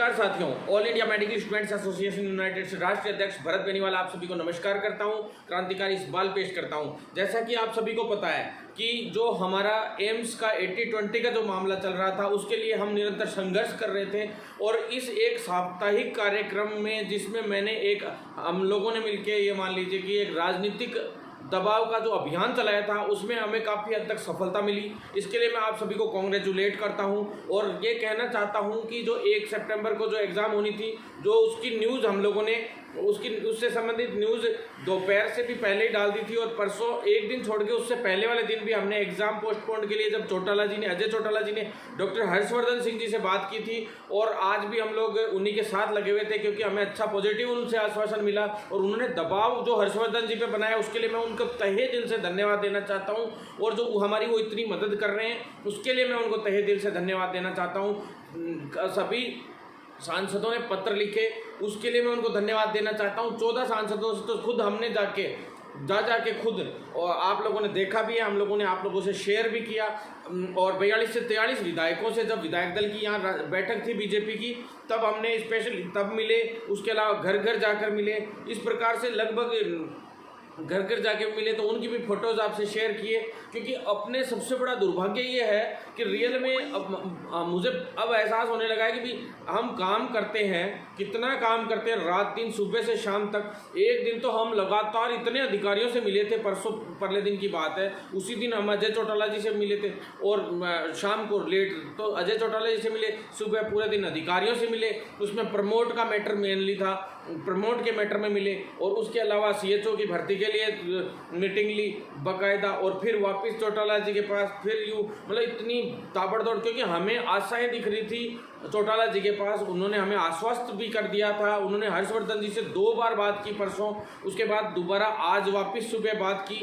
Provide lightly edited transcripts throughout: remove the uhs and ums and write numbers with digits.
नमस्कार साथियों, all India medical students association United से राष्ट्रीय अध्यक्ष भरत बेनीवाल आप सभी को नमस्कार करता हूं, क्रांतिकारी इकबाल पेश करता हूं। जैसा कि आप सभी को पता है कि जो हमारा एम्स का 80-20 का जो मामला चल रहा था, उसके लिए हम निरंतर संघर्ष कर रहे थे। और इस एक साप्ताहिक कार्यक्रम में जिसमें मैंने हम लोगों ने मिलकर ये मान लीजिए कि एक राजनीतिक दबाव का जो अभियान चलाया था, उसमें हमें काफ़ी हद तक सफलता मिली। इसके लिए मैं आप सभी को कांग्रेचुलेट करता हूं और ये कहना चाहता हूं कि जो 1 सितंबर को जो एग्ज़ाम होनी थी, जो उसकी न्यूज़ हम लोगों ने उससे संबंधित न्यूज़ दोपहर से भी पहले ही डाल दी थी। और परसों एक दिन छोड़ के उससे पहले वाले दिन भी हमने एग्ज़ाम पोस्टपोन के लिए जब अजय चौटाला जी ने डॉक्टर हर्षवर्धन सिंह जी से बात की थी, और आज भी हम लोग उन्हीं के साथ लगे हुए थे क्योंकि हमें अच्छा पॉजिटिव उनसे आश्वासन मिला। और उन्होंने दबाव जो हर्षवर्धन जी पे बनाया, उसके लिए मैं उनको तहे दिल से धन्यवाद देना चाहता हूँ। और जो हमारी वो इतनी मदद कर रहे हैं, उसके लिए मैं उनको तहे दिल से धन्यवाद देना चाहता हूँ। सभी सांसदों ने पत्र लिखे, उसके लिए मैं उनको धन्यवाद देना चाहता हूँ। 14 सांसदों से तो खुद हमने जाके खुद, और आप लोगों ने देखा भी है, हम लोगों ने आप लोगों से शेयर भी किया। और 42 से 43 विधायकों से जब विधायक दल की यहाँ बैठक थी बीजेपी की, तब हमने स्पेशली तब मिले। उसके अलावा घर घर जाकर मिले। इस प्रकार से लगभग घर घर जाके मिले, तो उनकी भी फोटोज़ आपसे शेयर किए। क्योंकि अपने सबसे बड़ा दुर्भाग्य ये है कि रियल में अब मुझे अब एहसास होने लगा है कि भी हम काम करते हैं, कितना काम करते हैं, रात दिन सुबह से शाम तक। एक दिन तो हम लगातार इतने अधिकारियों से मिले थे, परले दिन की बात है, उसी दिन हम अजय चौटाला जी से मिले थे। और शाम को लेट तो अजय चौटाला जी से मिले, सुबह पूरे दिन अधिकारियों से मिले। उसमें प्रमोट का मैटर मेनली था, प्रमोट के मैटर में मिले। और उसके अलावा CHO की भर्ती के लिए मीटिंग ली बाकायदा, और फिर वापस चौटाला जी के पास, फिर यूँ मतलब इतनी ताबड़तोड़, क्योंकि हमें आशाएं दिख रही थी चौटाला जी के पास। उन्होंने हमें आश्वस्त भी कर दिया था। उन्होंने हर्षवर्धन जी से 2 बार बात की परसों, उसके बाद दोबारा आज वापस सुबह बात की।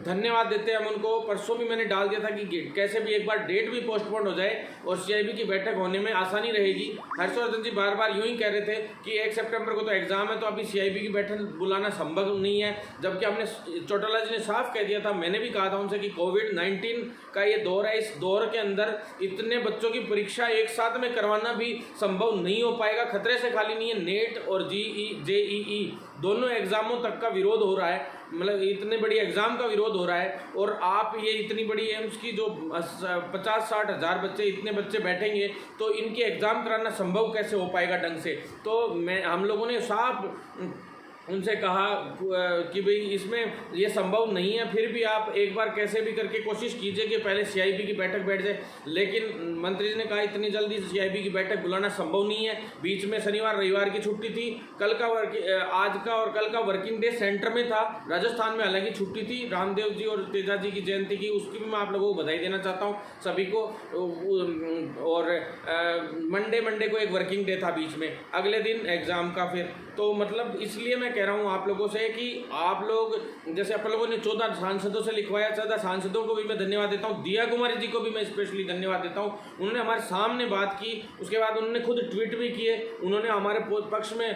धन्यवाद देते हैं हम उनको। परसों भी मैंने डाल दिया था कि कैसे भी एक बार डेट भी पोस्टपोन हो जाए और CIB की बैठक होने में आसानी रहेगी। हर्षवर्धन जी बार बार यूँ ही कह रहे थे कि 1 सितंबर को तो एग्ज़ाम है, तो अभी CIB की बैठक बुलाना संभव नहीं है। जबकि हमने चौटाला जी ने साफ कह दिया था, मैंने भी कहा था उनसे कि कोविड-19 का ये दौर है, इस दौर के अंदर इतने बच्चों की परीक्षा एक साथ में करवाना भी संभव नहीं हो पाएगा। खतरे से खाली नहीं है, नेट और JEE दोनों एग्ज़ामों तक का विरोध हो रहा है, मतलब इतने बड़ी एग्ज़ाम का विरोध हो रहा है। और आप ये इतनी बड़ी एम्स की जो 50-60 हज़ार बच्चे, इतने बच्चे बैठेंगे, तो इनके एग्ज़ाम कराना संभव कैसे हो पाएगा ढंग से। तो हम लोगों ने साफ उनसे कहा कि भाई इसमें ये संभव नहीं है, फिर भी आप एक बार कैसे भी करके कोशिश कीजिए कि पहले CIB की बैठक बैठ जाए। लेकिन मंत्री जी ने कहा इतनी जल्दी CIB की बैठक बुलाना संभव नहीं है। बीच में शनिवार रविवार की छुट्टी थी, आज का और कल का वर्किंग डे सेंटर में था। राजस्थान में हालांकि छुट्टी थी, रामदेव जी और तेजा जी की जयंती की, उसकी भी मैं आप लोगों को बधाई देना चाहता हूँ सभी को। और मंडे को एक वर्किंग डे था बीच में, अगले दिन एग्ज़ाम का। फिर तो मतलब इसलिए मैं कह रहा हूँ आप लोगों से कि आप लोग, जैसे आप लोगों ने 14 सांसदों से लिखवाया, 14 सांसदों को भी मैं धन्यवाद देता हूँ। दिया कुमारी जी को भी मैं स्पेशली धन्यवाद देता हूँ। उन्होंने हमारे सामने बात की, उसके बाद उन्होंने खुद ट्वीट भी किए, उन्होंने हमारे पक्ष में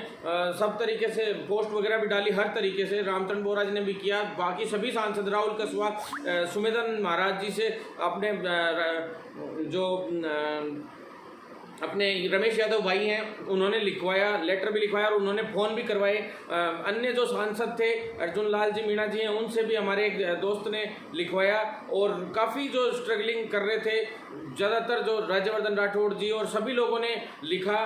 सब तरीके से पोस्ट वगैरह भी डाली, हर तरीके से। रामचंद्र बोरा जी ने भी किया, बाकी सभी सांसद, राहुल कस्वा, सुमेधन महाराज जी से, अपने अपने रमेश यादव भाई हैं, उन्होंने लिखवाया, लेटर भी लिखवाया, और उन्होंने फ़ोन भी करवाए। अन्य जो सांसद थे, अर्जुन लाल जी मीणा जी हैं, उनसे भी हमारे एक दोस्त ने लिखवाया। और काफ़ी जो स्ट्रगलिंग कर रहे थे, ज़्यादातर जो राज्यवर्धन राठौड़ जी और सभी लोगों ने लिखा,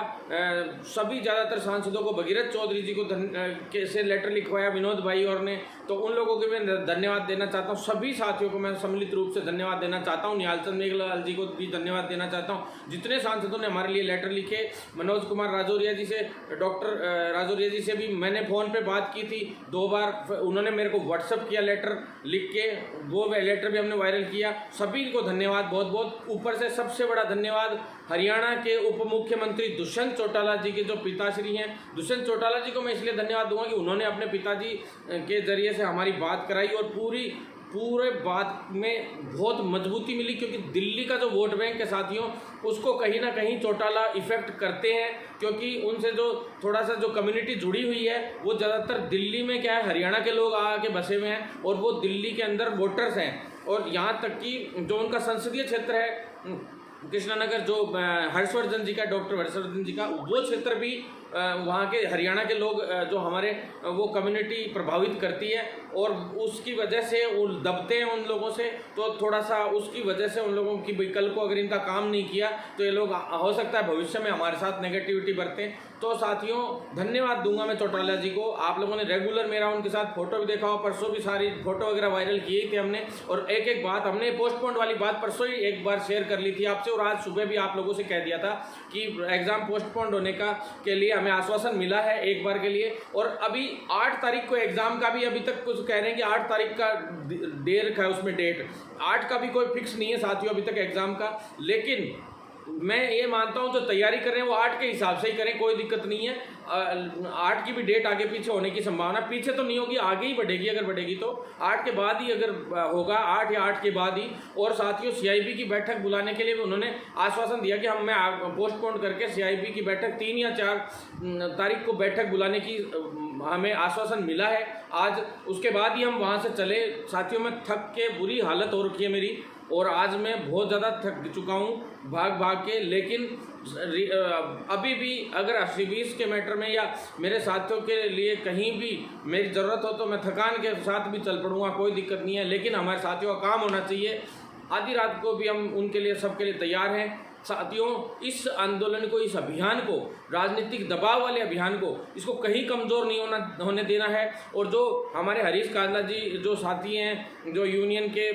सभी ज़्यादातर सांसदों को, भगीरथ चौधरी जी को से लेटर लिखवाया, विनोद भाई और ने, तो उन लोगों को मैं धन्यवाद देना चाहता हूँ। सभी साथियों को मैं सम्मिलित रूप से धन्यवाद देना चाहता हूँ। निहालचंद मेघलाल जी को भी धन्यवाद देना चाहता हूँ। जितने सांसदों ने हमारे लिए लेटर लिखे, मनोज कुमार राजौरिया जी से, डॉक्टर राजौरिया जी से भी मैंने फ़ोन पे बात की थी 2 बार, उन्होंने मेरे को व्हाट्सअप किया लेटर लिख के, वो लेटर भी हमने वायरल किया। सभी को धन्यवाद बहुत बहुत। ऊपर से सबसे बड़ा धन्यवाद हरियाणा के उप मुख्यमंत्री दुष्यंत चौटाला जी के जो पिताश्री हैं, दुष्यंत चौटाला जी को मैं इसलिए धन्यवाद दूंगा कि उन्होंने अपने पिताजी के जरिए से हमारी बात कराई, और पूरे बात में बहुत मजबूती मिली। क्योंकि दिल्ली का जो वोट बैंक है साथियों, उसको कहीं ना कहीं चौटाला इफेक्ट करते हैं, क्योंकि उनसे जो थोड़ा सा जो कम्युनिटी जुड़ी हुई है, वो ज़्यादातर दिल्ली में क्या है, हरियाणा के लोग आके बसे हुए हैं, और वो दिल्ली के अंदर वोटर्स हैं। और यहाँ तक कि जो उनका संसदीय क्षेत्र है, कृष्णानगर जो हर्षवर्धन जी का, डॉक्टर हर्षवर्धन जी का, वो क्षेत्र भी वहाँ के हरियाणा के लोग जो हमारे वो कम्युनिटी प्रभावित करती है और उसकी वजह से वो दबते हैं उन लोगों से। तो थोड़ा सा उसकी वजह से उन लोगों की कल को अगर इनका काम नहीं किया तो ये लोग हो सकता है भविष्य में हमारे साथ नेगेटिविटी बरतें। तो साथियों धन्यवाद दूंगा मैं चौटाला जी को, आप लोगों ने रेगुलर मेरा उनके साथ फोटो भी देखा हो, परसों भी सारी फोटो वगैरह वायरल किए थे हमने, और एक एक बात हमने पोस्टपोन्ड वाली बात परसों ही एक बार शेयर कर ली थी आपसे, और आज सुबह भी आप लोगों से कह दिया था कि एग्जाम पोस्टपोन्ड होने का के लिए हमें आश्वासन मिला है एक बार के लिए। और अभी 8 तारीख को एग्जाम का भी अभी तक कुछ कह रहे हैं कि 8 तारीख का दे रखा है उसमें डेट, 8 का भी कोई फिक्स नहीं है साथियों अभी तक एग्जाम का। लेकिन मैं ये मानता हूं जो तैयारी कर रहे हैं वो 8 के हिसाब से ही करें, कोई दिक्कत नहीं है। 8 की भी डेट आगे पीछे होने की संभावना पीछे तो नहीं होगी, आगे ही बढ़ेगी, अगर बढ़ेगी तो 8 के बाद ही अगर होगा, 8 या 8 के बाद ही। और साथियों CIB की बैठक बुलाने के लिए भी उन्होंने आश्वासन दिया कि मैं पोस्टपोन करके CIB की बैठक 3 या 4 तारीख को बैठक बुलाने की हमें आश्वासन मिला है आज। उसके बाद ही हम वहाँ से चले। साथियों मैं थक के बुरी हालत हो रखी है मेरी, और आज मैं बहुत ज़्यादा थक चुका हूँ भाग भाग के। लेकिन अभी भी अगर CBS के मैटर में या मेरे साथियों के लिए कहीं भी मेरी ज़रूरत हो तो मैं थकान के साथ भी चल पड़ूँगा, कोई दिक्कत नहीं है। लेकिन हमारे साथियों का काम होना चाहिए, आधी रात को भी हम उनके लिए सबके लिए तैयार हैं। साथियों इस आंदोलन को, इस अभियान को, राजनीतिक दबाव वाले अभियान को, इसको कहीं कमज़ोर नहीं होने देना है। और जो हमारे हरीश कांडला जी जो साथी हैं, जो यूनियन के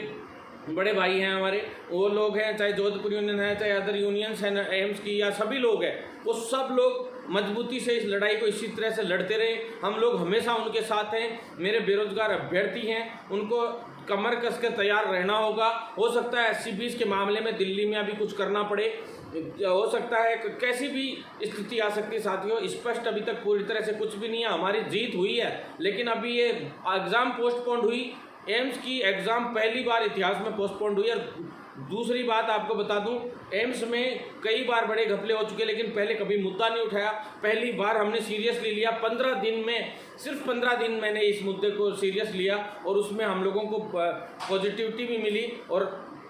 बड़े भाई हैं हमारे, वो लोग हैं, चाहे जोधपुर यूनियन है, चाहे अदर यूनियंस हैं एम्स की, या सभी लोग हैं, वो सब लोग मजबूती से इस लड़ाई को इसी तरह से लड़ते रहे। हम लोग हमेशा उनके साथ हैं। मेरे बेरोजगार अभ्यर्थी हैं, उनको कमर कस के तैयार रहना होगा। हो सकता है SC20 के मामले में दिल्ली में अभी कुछ करना पड़े, हो सकता है कैसी भी स्थिति आ सकती है साथियों। स्पष्ट अभी तक पूरी तरह से कुछ भी नहीं है, हमारी जीत हुई है। लेकिन अभी ये एग्ज़ाम पोस्टपोन्ड हुई, एम्स की एग्ज़ाम पहली बार इतिहास में पोस्टपोन्ड हुई। और दूसरी बात आपको बता दूं, एम्स में कई बार बड़े घपले हो चुके, लेकिन पहले कभी मुद्दा नहीं उठाया। पहली बार हमने सीरियसली लिया, 15 दिन में, सिर्फ 15 दिन मैंने इस मुद्दे को सीरियस लिया, और उसमें हम लोगों को पॉजिटिविटी भी मिली। और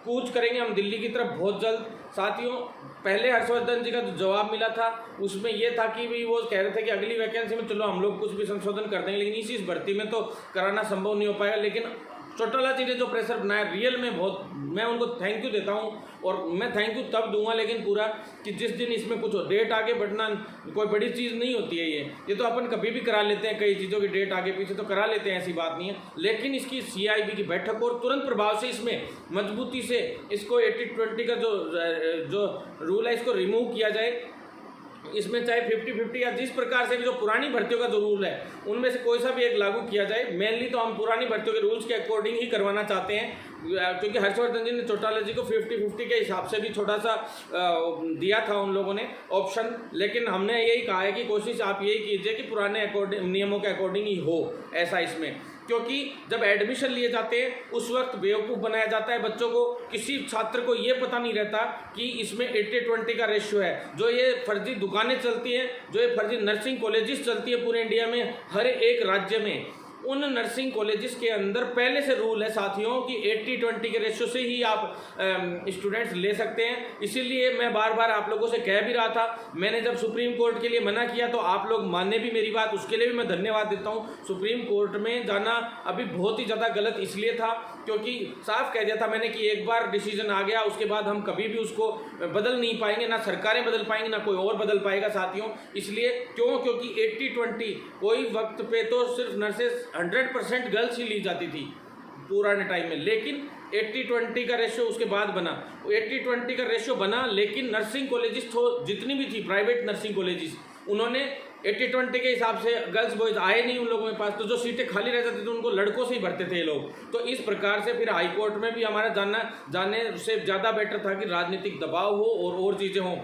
कूच करेंगे हम दिल्ली की तरफ बहुत जल्द। साथियों पहले हर्षवर्धन जी का जो जवाब मिला था उसमें ये था कि भाई वो कह रहे थे कि अगली वैकेंसी में चलो हम लोग कुछ भी संशोधन कर देंगे, लेकिन इस भर्ती में तो कराना संभव नहीं हो पाएगा। लेकिन चौटाला जी ने जो प्रेशर बनाया, रियल में बहुत मैं उनको थैंक यू देता हूँ। और मैं थैंक यू तब दूंगा लेकिन पूरा कि जिस दिन इसमें कुछ हो। डेट आगे बढ़ना कोई बड़ी चीज़ नहीं होती है, ये तो अपन कभी भी करा लेते हैं, कई चीज़ों की डेट आगे पीछे तो करा लेते हैं, ऐसी बात नहीं है। लेकिन इसकी CIB की बैठक और तुरंत प्रभाव से इसमें मजबूती से इसको 80-20 का जो रूल है इसको रिमूव किया जाए। इसमें चाहे 50-50 या जिस प्रकार से भी जो पुरानी भर्तियों का जो रूल है उनमें से कोई सा भी एक लागू किया जाए। मेनली तो हम पुरानी भर्तियों के रूल्स के अकॉर्डिंग ही करवाना चाहते हैं, क्योंकि हर्षवर्धन जी ने चौटाला जी को 50-50 के हिसाब से भी छोटा सा दिया था उन लोगों ने ऑप्शन। लेकिन हमने यही कहा है कि कोशिश आप यही कीजिए कि पुराने नियमों के अकॉर्डिंग ही हो ऐसा इसमें, क्योंकि जब एडमिशन लिए जाते हैं उस वक्त बेवकूफ़ बनाया जाता है बच्चों को। किसी छात्र को ये पता नहीं रहता कि इसमें 80-20 का रेशियो है। जो ये फर्जी दुकानें चलती हैं, जो ये फर्जी नर्सिंग कॉलेजेस चलती है पूरे इंडिया में, हर एक राज्य में, उन नर्सिंग कॉलेजेस के अंदर पहले से रूल है साथियों कि 80-20 के रेशियो से ही आप स्टूडेंट्स ले सकते हैं। इसीलिए मैं बार बार आप लोगों से कह भी रहा था, मैंने जब सुप्रीम कोर्ट के लिए मना किया तो आप लोग माने भी मेरी बात, उसके लिए भी मैं धन्यवाद देता हूँ। सुप्रीम कोर्ट में जाना अभी बहुत ही ज़्यादा गलत इसलिए था क्योंकि साफ कह दिया था मैंने कि एक बार डिसीजन आ गया उसके बाद हम कभी भी उसको बदल नहीं पाएंगे, ना सरकारें बदल पाएंगी ना कोई और बदल पाएगा साथियों। इसलिए क्योंकि 80-20 कोई वक्त पे तो सिर्फ नर्सेज 100% गर्ल्स ही ली जाती थी पुराने टाइम में, लेकिन 80-20 का रेशियो उसके बाद बना। 80-20 का रेशियो बना, लेकिन नर्सिंग कॉलेजेस जितनी भी थी प्राइवेट नर्सिंग कॉलेजेस, उन्होंने 80-20 के हिसाब से गर्ल्स बॉयज आए नहीं उन लोगों के पास, तो जो सीटें खाली रह जाती थी उनको लड़कों से ही भरते थे ये लोग। तो इस प्रकार से फिर हाई कोर्ट में भी हमारा जाने से ज़्यादा बेटर था कि राजनीतिक दबाव हो और चीज़ें हों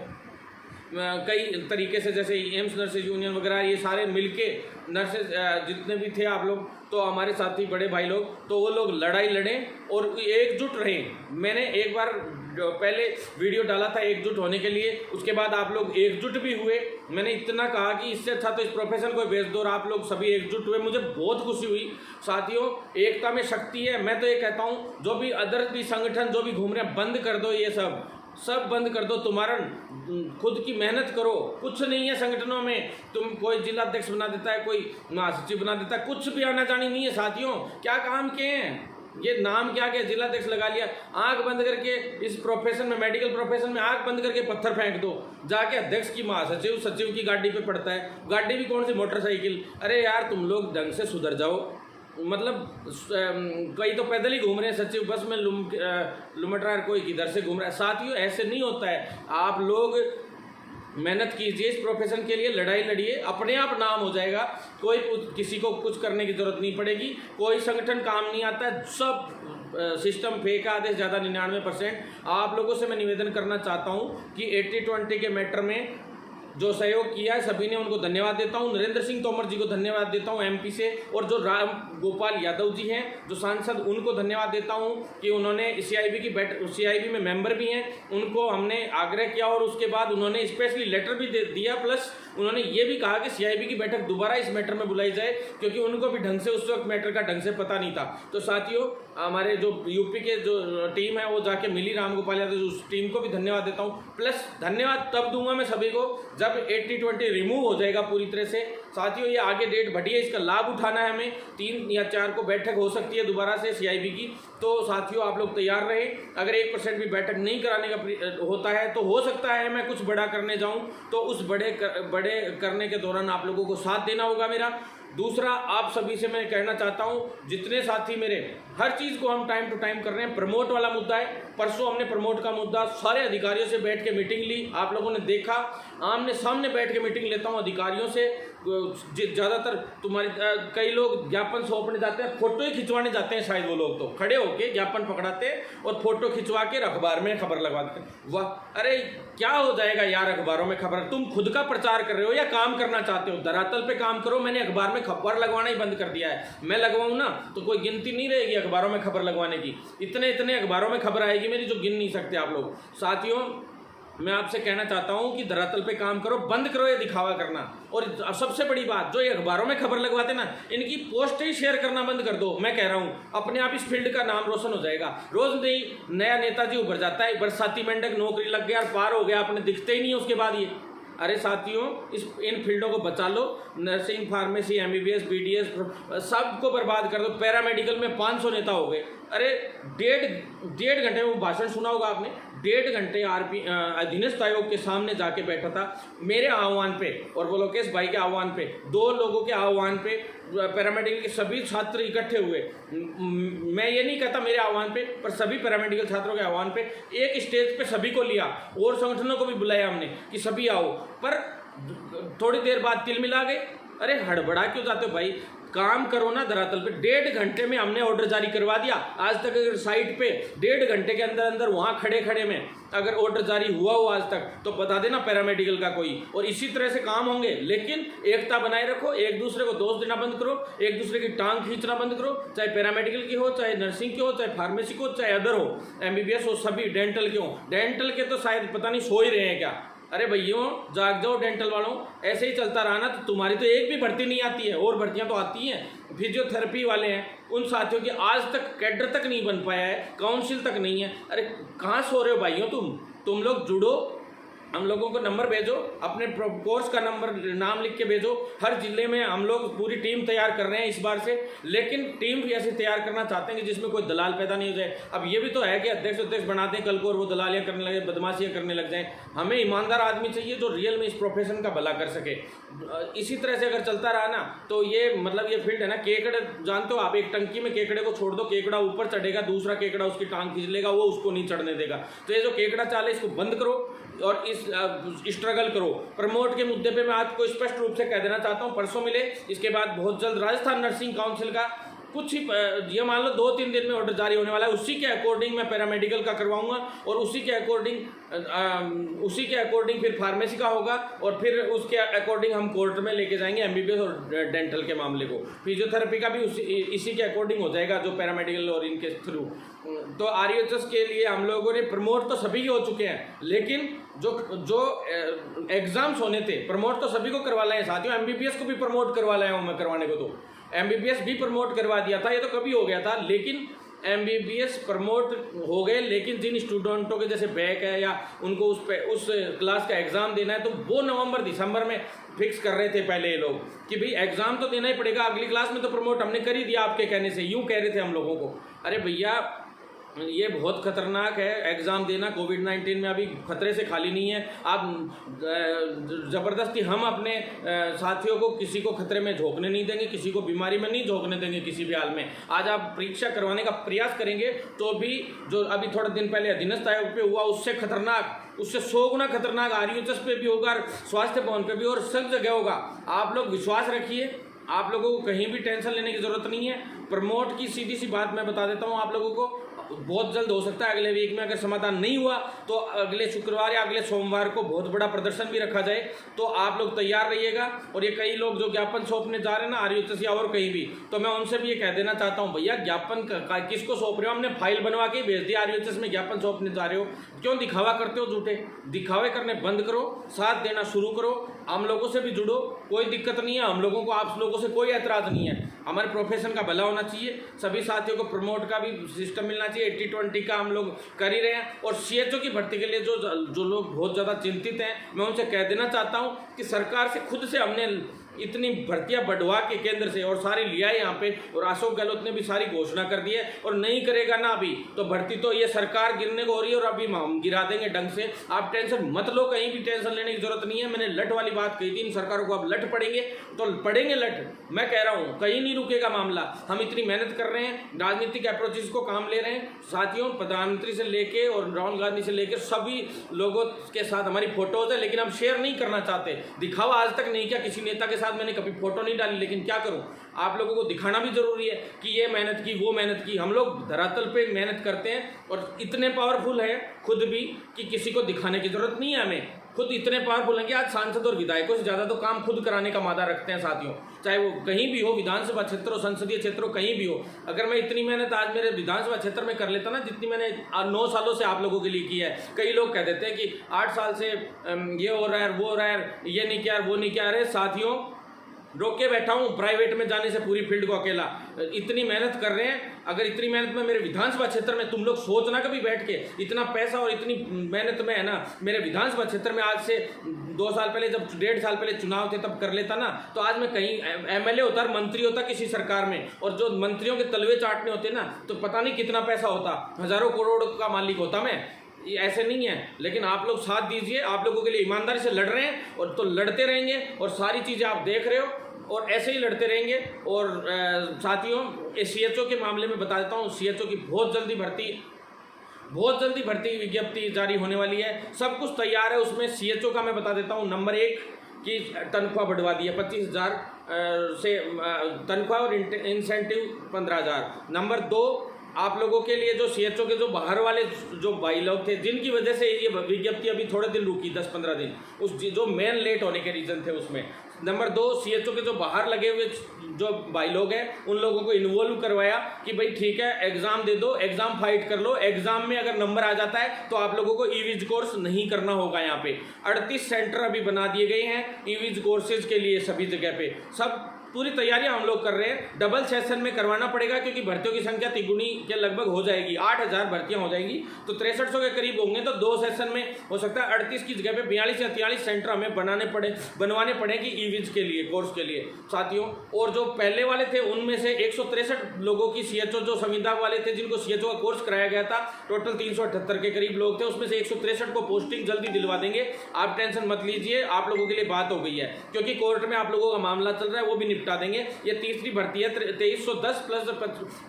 कई तरीके से, जैसे एम्स नर्सेज यूनियन वगैरह ये सारे मिलके नर्सेज जितने भी थे आप लोग, तो हमारे साथी बड़े भाई लोग, तो वो लोग लड़ाई लड़ें और एकजुट रहें। मैंने एक बार पहले वीडियो डाला था एकजुट होने के लिए, उसके बाद आप लोग एकजुट भी हुए। मैंने इतना कहा कि इससे अच्छा तो इस प्रोफेशन को बेच दो, और आप लोग सभी एकजुट हुए, मुझे बहुत खुशी हुई। साथियों एकता में शक्ति है। मैं तो ये कहता हूँ जो भी अदर भी संगठन जो भी घूम रहे हैं बंद कर दो ये सब, सब बंद कर दो, तुम्हारा खुद की मेहनत करो। कुछ नहीं है संगठनों में, तुम कोई जिला अध्यक्ष बना देता है, कोई महासचिव बना देता है, कुछ भी आना जानी नहीं है साथियों। क्या काम किए हैं, ये नाम क्या क्या जिला अध्यक्ष लगा लिया। आंख बंद करके इस प्रोफेशन में, मेडिकल प्रोफेशन में आंख बंद करके पत्थर फेंक दो, जाके अध्यक्ष की महासचिव सचिव की गाड़ी पे पड़ता है। गाड़ी भी कौन सी, मोटरसाइकिल। अरे यार तुम लोग ढंग से सुधर जाओ। मतलब कई तो पैदल ही घूम रहे हैं सचिव, बस में लुमट रहा है, कोई किधर से घूम रहा है। साथियों ऐसे नहीं होता है। आप लोग मेहनत कीजिए, इस प्रोफेशन के लिए लड़ाई लड़िए, अपने आप नाम हो जाएगा। कोई किसी को कुछ करने की जरूरत नहीं पड़ेगी, कोई संगठन काम नहीं आता है, सब सिस्टम फेक है, आधे से ज़्यादा 99%। आप लोगों से मैं निवेदन करना चाहता हूँ कि 80-20 के मैटर में जो सहयोग किया है सभी ने, उनको धन्यवाद देता हूं। नरेंद्र सिंह तोमर जी को धन्यवाद देता हूं एमपी से, और जो राम गोपाल यादव जी हैं जो सांसद, उनको धन्यवाद देता हूं कि उन्होंने सीआईबी की सीआईबी में मेंबर भी हैं, उनको हमने आग्रह किया और उसके बाद उन्होंने स्पेशली लेटर भी दिया। प्लस उन्होंने ये भी कहा कि सीआईबी की बैठक दोबारा इस मैटर में बुलाई जाए, क्योंकि उनको भी ढंग से उस वक्त मैटर का ढंग से पता नहीं था। तो साथियों हमारे जो यूपी के जो टीम है वो जाके मिली राम गोपाल यादव, उस टीम को भी धन्यवाद देता हूँ। प्लस धन्यवाद तब दूंगा मैं सभी को जब 80-20 रिमूव हो जाएगा पूरी तरह से। साथियों ये आगे डेट बढ़ी है, इसका लाभ उठाना है हमें। 3 या 4 को बैठक हो सकती है दोबारा से सीआईबी की। तो साथियों आप लोग तैयार रहें। अगर 1% भी बैठक नहीं कराने का होता है तो हो सकता है मैं कुछ बड़ा करने जाऊं, तो उस बड़े करने के दौरान आप लोगों को साथ देना होगा मेरा। दूसरा, आप सभी से मैं कहना चाहता हूं, जितने साथी मेरे, हर चीज़ को हम टाइम टू टाइम कर रहे हैं। प्रमोट वाला मुद्दा है, परसों हमने प्रमोट का मुद्दा सारे अधिकारियों से बैठ के मीटिंग ली, आप लोगों ने देखा। आमने सामने बैठ के मीटिंग लेता हूं अधिकारियों से। ज़्यादातर तुम्हारे कई लोग ज्ञापन सौंपने जाते हैं, फोटो ही खिंचवाने जाते हैं शायद, वो लोग तो खड़े होके ज्ञापन पकड़ाते हैं और फोटो खिंचवा के अखबार में खबर लगवा देते हैं। वाह, अरे क्या हो जाएगा यार अखबारों में खबर। तुम खुद का प्रचार कर रहे हो या काम करना चाहते हो? धरातल पे काम करो। मैंने अखबार में खबर लगवाना ही बंद कर दिया है। मैं लगवाऊँ ना तो कोई गिनती नहीं रहेगी अखबारों में खबर लगवाने की। इतने अखबारों में खबर आएगी मेरी जो गिन नहीं सकते आप लोग। साथियों मैं आपसे कहना चाहता हूं कि धरातल पे काम करो, बंद करो ये दिखावा करना। और सबसे बड़ी बात, जो ये अखबारों में खबर लगवाते ना, इनकी पोस्ट ही शेयर करना बंद कर दो। मैं कह रहा हूं अपने आप इस फील्ड का नाम रोशन हो जाएगा। रोज नहीं नया नेताजी उभर जाता है, बरसाती मेंढक नौकरी लग गया और पार हो गया, आपने दिखते ही नहीं उसके बाद ये। अरे साथियों इन फील्डों को बचा लो। नर्सिंग, फार्मेसी, एमबीबीएस, बीडीएस सबको बर्बाद कर दो। पैरामेडिकल में 500 नेता हो गए। अरे डेढ़ घंटे में वो भाषण सुना होगा आपने। 1.5 घंटे अधीनस्थ आयोग के सामने जाके बैठा था मेरे आह्वान पे और वो लोकेश भाई के आह्वान पे, 2 लोगों के आह्वान पे पैरामेडिकल के सभी छात्र इकट्ठे हुए। मैं ये नहीं कहता मेरे आह्वान पे, पर सभी पैरामेडिकल छात्रों के आह्वान पे एक स्टेज पे सभी को लिया और संगठनों को भी बुलाया हमने कि सभी आओ। पर थोड़ी देर बाद तिल मिला गए। अरे हड़बड़ा क्यों जाते हो भाई, काम करो ना धरातल पे। 1.5 घंटे में हमने ऑर्डर जारी करवा दिया। आज तक अगर साइट पे 1.5 घंटे के अंदर वहाँ खड़े में अगर ऑर्डर जारी हुआ हो आज तक, तो बता देना पैरामेडिकल का कोई। और इसी तरह से काम होंगे। लेकिन एकता बनाए रखो, एक दूसरे को दोष देना बंद करो, एक दूसरे की टांग खींचना बंद करो। चाहे पैरामेडिकल की हो, चाहे नर्सिंग की हो, चाहे फार्मेसी को, चाहे अदर हो, एमबीबीएस हो, सभी डेंटल के हो। डेंटल के तो शायद पता नहीं सो ही रहे हैं क्या। अरे भैयों जाग जाओ डेंटल वालों। ऐसे ही चलता रहा ना तो तुम्हारी तो एक भी भर्ती नहीं आती है, और भर्तियां तो आती हैं। फिजियोथेरेपी वाले हैं, उन साथियों की आज तक कैडर तक नहीं बन पाया है, काउंसिल तक नहीं है। अरे कहाँ सो रहे हो भाइयों तुम लोग जुड़ो, हम लोगों को नंबर भेजो, अपने कोर्स का नंबर नाम लिख के भेजो। हर जिले में हम लोग पूरी टीम तैयार कर रहे हैं इस बार से, लेकिन टीम भी ऐसे तैयार करना चाहते हैं कि जिसमें कोई दलाल पैदा नहीं हो जाए। अब ये भी तो है कि अध्यक्ष बनाते हैं कल को और वो दलालियाँ करने लगे, बदमाशियाँ करने लग जाएं। हमें ईमानदार आदमी चाहिए जो रियल में इस प्रोफेशन का भला कर सके। इसी तरह से अगर चलता रहा ना तो ये मतलब ये फील्ड है ना, केकड़े जानते हो आप, एक टंकी में केकड़े को छोड़ दो, केकड़ा ऊपर चढ़ेगा, दूसरा केकड़ा उसकी टांग खींच लेगा, वो उसको नहीं चढ़ने देगा। तो ये जो केकड़ा चाल है इसको बंद करो और इस स्ट्रगल करो। प्रमोट के मुद्दे पे मैं आपको स्पष्ट रूप से कह देना चाहता हूँ, परसों मिले, इसके बाद बहुत जल्द राजस्थान नर्सिंग काउंसिल का कुछ ही ये मान लो 2-3 दिन में ऑर्डर जारी होने वाला है। उसी के अकॉर्डिंग मैं पैरामेडिकल का करवाऊंगा और उसी के अकॉर्डिंग फिर फार्मेसी का होगा और फिर उसके अकॉर्डिंग हम कोर्ट में लेके जाएंगे एमबीबीएस और डेंटल के मामले को। फिजियोथेरेपी का भी इसी के अकॉर्डिंग हो जाएगा जो पैरामेडिकल और इनके थ्रू। तो आरयूएचएस के लिए हम लोगों ने प्रमोट तो सभी हो चुके हैं, लेकिन जो एग्जाम्स होने थे प्रमोट तो सभी को करवा लाए साथियों। एमबीबीएस को भी प्रमोट करवा लाया हूँ मैं, करवाने को तो एमबीबीएस भी प्रमोट करवा दिया था, ये तो कभी हो गया था। लेकिन MBBS प्रमोट हो गए, लेकिन जिन स्टूडेंटों के जैसे बैक है या उनको उस क्लास का एग्ज़ाम देना है, तो वो नवंबर दिसंबर में फिक्स कर रहे थे पहले ये लोग कि भाई एग्ज़ाम तो देना ही पड़ेगा, अगली क्लास में तो प्रमोट हमने कर ही दिया आपके कहने से, यूँ कह रहे थे हम लोगों को। अरे भैया ये बहुत खतरनाक है एग्ज़ाम देना। कोविड-19 में अभी खतरे से खाली नहीं है। आप ज़बरदस्ती हम अपने साथियों को किसी को खतरे में झोंकने नहीं देंगे, किसी को बीमारी में नहीं झोंकने देंगे किसी भी हाल में। आज आप परीक्षा करवाने का प्रयास करेंगे तो भी जो अभी थोड़े दिन पहले अधीनस्थ आयोग पे हुआ उससे खतरनाक, उससे 100 गुना खतरनाक RUHS पे भी होगा, स्वास्थ्य भवन पे भी, और सब जगह होगा। आप लोग विश्वास रखिए, आप लोगों को कहीं भी टेंशन लेने की ज़रूरत नहीं है। प्रमोट की सीधी सी बात मैं बता देता हूँ आप लोगों को, बहुत जल्द हो सकता है अगले वीक में, अगर समाधान नहीं हुआ तो अगले शुक्रवार या अगले सोमवार को बहुत बड़ा प्रदर्शन भी रखा जाए। तो आप लोग तैयार रहिएगा। और ये कई लोग जो ज्ञापन सौंपने जा रहे हैं ना RUHS या और कहीं भी, तो मैं उनसे भी ये कह देना चाहता हूँ, भैया ज्ञापन किसको सौंप रहे हो? हमने फाइल बनवा के भेज दिया, RUHS में ज्ञापन सौंपने जा रहे हो, क्यों दिखावा करते हो? झूठे दिखावे करने बंद करो, साथ देना शुरू करो, हम लोगों से भी जुड़ो, कोई दिक्कत नहीं है हम लोगों को, आप लोगों से कोई ऐतराज़ नहीं है। हमारे प्रोफेशन का भला होना चाहिए, सभी साथियों को प्रमोट का भी सिस्टम मिलना चाहिए। 80-20 का हम लोग कर ही रहे हैं। और CHO की भर्ती के लिए जो लोग बहुत ज़्यादा चिंतित हैं, मैं उनसे कह देना चाहता हूँ कि सरकार से खुद से हमने इतनी भर्तियां बढ़वा के केंद्र से और सारी लिया है यहाँ पे, और अशोक गहलोत ने भी सारी घोषणा कर दी है, और नहीं करेगा ना अभी तो भर्ती तो ये सरकार गिरने को हो रही है, और अभी हम गिरा देंगे ढंग से। आप टेंशन मत लो, कहीं भी टेंशन लेने की जरूरत नहीं है। मैंने लट वाली बात कही थी, इन सरकारों को अब लट पड़ेंगे तो पड़ेंगे लट, मैं कह रहा हूँ, कहीं नहीं रुकेगा मामला। हम इतनी मेहनत कर रहे हैं, राजनीतिक अप्रोचेस को काम ले रहे हैं साथियों, प्रधानमंत्री से लेके और राहुल गांधी से लेकर सभी लोगों के साथ हमारी फोटोज है, लेकिन हम शेयर नहीं करना चाहते। दिखावा आज तक नहीं किया किसी नेता के साथ, मैंने कभी फोटो नहीं डाली, लेकिन क्या करूं, आप लोगों को दिखाना भी जरूरी है कि ये मेहनत की, वो मेहनत की। हम लोग धरातल पे मेहनत करते हैं और इतने पावरफुल है खुद भी कि किसी को दिखाने की जरूरत नहीं है। हमें खुद इतने पावरफुल हैं कि आज सांसद और विधायकों से ज़्यादा तो काम खुद कराने का मादा रखते हैं साथियों, चाहे वो कहीं भी हो, विधानसभा क्षेत्र हो, संसदीय क्षेत्र हो, कहीं भी हो। अगर मैं इतनी मेहनत आज मेरे विधानसभा क्षेत्र में कर लेता ना, जितनी मैंने 9 सालों से आप लोगों के लिए की है। कई लोग कह देते हैं कि 8 साल से ये हो रहा है, वो हो रहा है, ये नहीं किया, वो नहीं किया। अरे साथियों, रोक के बैठा हूँ प्राइवेट में जाने से पूरी फील्ड को अकेला। इतनी मेहनत कर रहे हैं, अगर इतनी मेहनत में मेरे विधानसभा क्षेत्र में, तुम लोग सोचना कभी बैठ के, इतना पैसा और इतनी मेहनत में है ना, मेरे विधानसभा क्षेत्र में आज से 2 साल पहले, जब 1.5 साल पहले चुनाव थे तब कर लेता ना, तो आज मैं कहीं MLA होता और मंत्री होता किसी सरकार में, और जो मंत्रियों के तलवे चाटने होते ना, तो पता नहीं कितना पैसा होता, हजारों करोड़ का मालिक होता मैं। ये ऐसे नहीं है, लेकिन आप लोग साथ दीजिए, आप लोगों के लिए ईमानदारी से लड़ रहे हैं, और तो लड़ते रहेंगे, और सारी चीज़ें आप देख रहे हो, और ऐसे ही लड़ते रहेंगे। और साथियों, CHO के मामले में बता देता हूँ, CHO की बहुत जल्दी भर्ती विज्ञप्ति जारी होने वाली है, सब कुछ तैयार है। उसमें CHO का मैं बता देता हूँ, नंबर 1 की तनख्वाह बढ़वा दी है 25,000 से तनख्वाह, और इंसेंटिव 15,000। नंबर 2, आप लोगों के लिए जो CHO के जो बाहर वाले जो भाई लोग थे, जिनकी वजह से ये विज्ञप्ति अभी थोड़े दिन रुकी, 10-15 दिन, उस जो मेन लेट होने के रीज़न थे उसमें। नंबर 2, CHO के जो बाहर लगे हुए जो भाई लोग हैं, उन लोगों को इन्वॉल्व करवाया कि भाई ठीक है, एग्ज़ाम दे दो, एग्ज़ाम फाइट कर लो, एग्ज़ाम में अगर नंबर आ जाता है तो आप लोगों को EVIS कोर्स नहीं करना होगा। यहाँ पे 38 सेंटर अभी बना दिए गए हैं EVIS कोर्सेज के लिए, सभी जगह पे सब पूरी तैयारियां हम लोग कर रहे हैं। डबल सेशन में करवाना पड़ेगा, क्योंकि भर्तियों की संख्या तिगुनी के लगभग हो जाएगी, 8,000 भर्तियां हो जाएंगी, तो 6300 के करीब होंगे। तो 2 सेशन में हो सकता है 38 की जगह पे 42 या 43 सेंटर हमें बनवाने पड़ेंगे EVIS के लिए, कोर्स के लिए साथियों। और जो पहले वाले थे उनमें से 163 लोगों की CHO जो संविदा वाले थे, जिनको CHO का कोर्स कराया गया था, टोटल 378 के करीब लोग थे, उसमें से 163 को पोस्टिंग जल्दी दिलवा देंगे। आप टेंशन मत लीजिए, आप लोगों के लिए बात हो गई है, क्योंकि कोर्ट में आप लोगों का मामला चल रहा है, वो भी निपटा देंगे। ये तीसरी भर्ती है, 2310 प्लस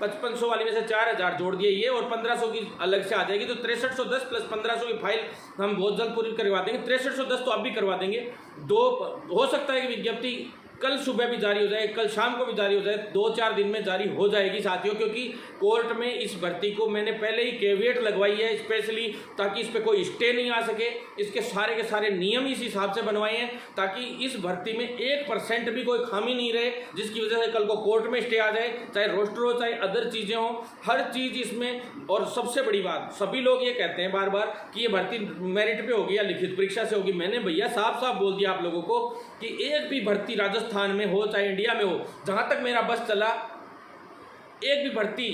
5500 वाली में से 4000 जोड़ दिए ये, और 1500 की अलग से आ जाएगी, तो 6310 प्लस 1500 की फाइल हम बहुत जल्द पूरी करवा देंगे। 6310 तो अब भी करवा देंगे। 2 हो सकता है कि विज्ञप्ति कल सुबह भी जारी हो जाए, कल शाम को भी जारी हो जाए, 2-4 दिन में जारी हो जाएगी साथियों, क्योंकि कोर्ट में इस भर्ती को मैंने पहले ही कैविएट लगवाई है स्पेशली, ताकि इस पे कोई स्टे नहीं आ सके। इसके सारे के सारे नियम इस हिसाब से बनवाए हैं ताकि इस भर्ती में 1% भी कोई खामी नहीं रहे, जिसकी वजह से कल को कोर्ट में स्टे आ जाए, चाहे रोस्टर हो चाहे अदर चीज़ें हों, हर चीज़ इसमें। और सबसे बड़ी बात, सभी लोग ये कहते हैं बार बार कि ये भर्ती मेरिट पे होगी या लिखित परीक्षा से होगी। मैंने भैया साफ साफ बोल दिया आप लोगों को कि एक भी भर्ती राजस्थान में हो चाहे इंडिया में हो, जहाँ तक मेरा बस चला, एक भी भर्ती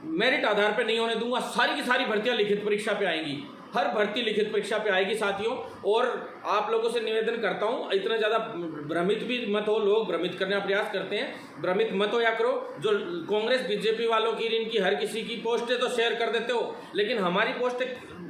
मेरिट आधार पे नहीं होने दूंगा। सारी की सारी भर्तियां लिखित परीक्षा पे आएंगी, हर भर्ती लिखित परीक्षा पे आएगी साथियों। और आप लोगों से निवेदन करता हूं, इतना ज़्यादा भ्रमित भी मत हो, लोग भ्रमित करने का प्रयास करते हैं, भ्रमित मत हो या करो। जो कांग्रेस बीजेपी वालों की, इनकी हर किसी की पोस्टें तो शेयर कर देते हो, लेकिन हमारी पोस्टें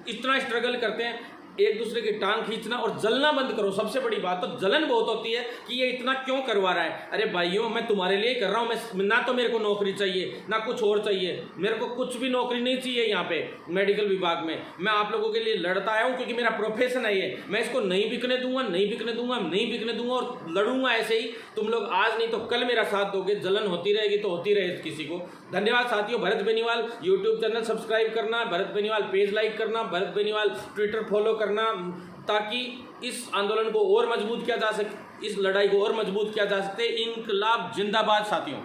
इतना स्ट्रगल करते हैं, एक दूसरे की टांग खींचना और जलना बंद करो। सबसे बड़ी बात तो जलन बहुत होती है कि ये इतना क्यों करवा रहा है। अरे भाइयों, मैं तुम्हारे लिए कर रहा हूँ, मैं ना तो मेरे को नौकरी चाहिए ना कुछ और चाहिए, मेरे को कुछ भी नौकरी नहीं चाहिए यहाँ पे मेडिकल विभाग में। मैं आप लोगों के लिए लड़ता आया हूँ क्योंकि मेरा प्रोफेशन है ये। मैं इसको नहीं बिकने दूंगा, नहीं बिकने दूंगा, नहीं बिकने दूंगा और लड़ूंगा ऐसे ही। तुम लोग आज नहीं तो कल मेरा साथ दोगे, जलन होती रहेगी तो होती रहे किसी को। धन्यवाद साथियों। Bharat Beniwal YouTube channel subscribe करना, भरत बेनीवाल पेज लाइक करना, भरत बेनीवाल ट्विटर फॉलो करना, ताकि इस आंदोलन को और मजबूत किया जा सके, इस लड़ाई को और मजबूत किया जा सके। इनकलाब जिंदाबाद साथियों।